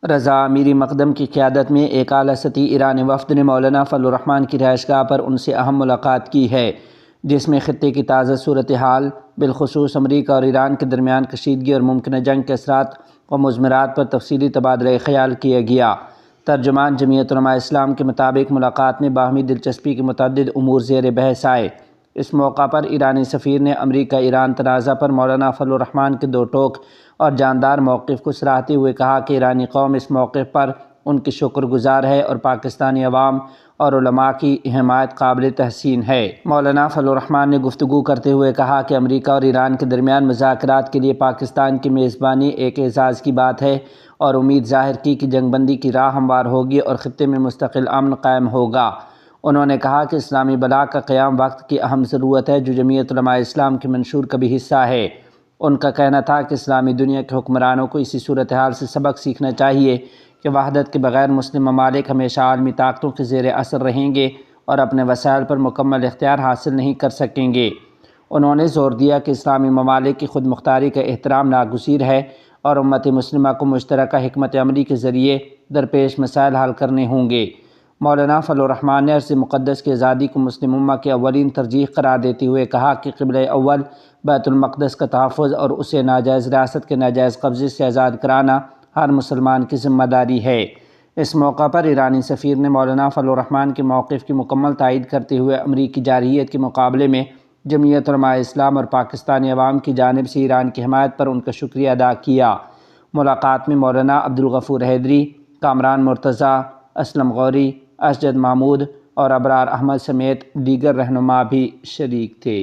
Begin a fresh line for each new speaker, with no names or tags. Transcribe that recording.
رضا امیری مقدم کی قیادت میں ایک اعلیٰ سطحی ایرانی وفد نے مولانا فضل الرحمن کی رہائش گاہ پر ان سے اہم ملاقات کی ہے، جس میں خطے کی تازہ صورتحال، بالخصوص امریکہ اور ایران کے درمیان کشیدگی اور ممکنہ جنگ کے اثرات و مضمرات پر تفصیلی تبادلہ خیال کیا گیا۔ ترجمان جمعیت علماء اسلام کے مطابق ملاقات میں باہمی دلچسپی کے متعدد امور زیر بحث آئے۔ اس موقع پر ایرانی سفیر نے امریکہ ایران تنازع پر مولانا فضل الرحمن کے دو ٹوک اور جاندار موقف کو سراہتے ہوئے کہا کہ ایرانی قوم اس موقف پر ان کی شکر گزار ہے اور پاکستانی عوام اور علماء کی حمایت قابل تحسین ہے۔ مولانا فضل الرحمن نے گفتگو کرتے ہوئے کہا کہ امریکہ اور ایران کے درمیان مذاکرات کے لیے پاکستان کی میزبانی ایک اعزاز کی بات ہے، اور امید ظاہر کی کہ جنگ بندی کی راہ ہموار ہوگی اور خطے میں مستقل امن قائم ہوگا۔ انہوں نے کہا کہ اسلامی بلاغ کا قیام وقت کی اہم ضرورت ہے، جو جمعیت علماء اسلام کے منشور کا بھی حصہ ہے۔ ان کا کہنا تھا کہ اسلامی دنیا کے حکمرانوں کو اسی صورتحال سے سبق سیکھنا چاہیے کہ وحدت کے بغیر مسلم ممالک ہمیشہ عالمی طاقتوں کے زیر اثر رہیں گے اور اپنے وسائل پر مکمل اختیار حاصل نہیں کر سکیں گے۔ انہوں نے زور دیا کہ اسلامی ممالک کی خود مختاری کا احترام ناگزیر ہے اور امت مسلمہ کو مشترکہ حکمت عملی کے ذریعے درپیش مسائل حل کرنے ہوں گے۔ مولانا فضل الرحمن نے ارض مقدس کی آزادی کو مسلم امہ کی اولین ترجیح قرار دیتے ہوئے کہا کہ قبلہ اول بیت المقدس کا تحفظ اور اسے ناجائز ریاست کے ناجائز قبضے سے آزاد کرانا ہر مسلمان کی ذمہ داری ہے۔ اس موقع پر ایرانی سفیر نے مولانا فضل الرحمن کے موقف کی مکمل تائید کرتے ہوئے امریکی جارحیت کے مقابلے میں جمعیت علماء اسلام اور پاکستانی عوام کی جانب سے ایران کی حمایت پر ان کا شکریہ ادا کیا۔ ملاقات میں مولانا عبدالغفور حیدری، کامران مرتضیٰ، اسلم غوری، اسجد محمود اور ابرار احمد سمیت دیگر رہنما بھی شریک تھے۔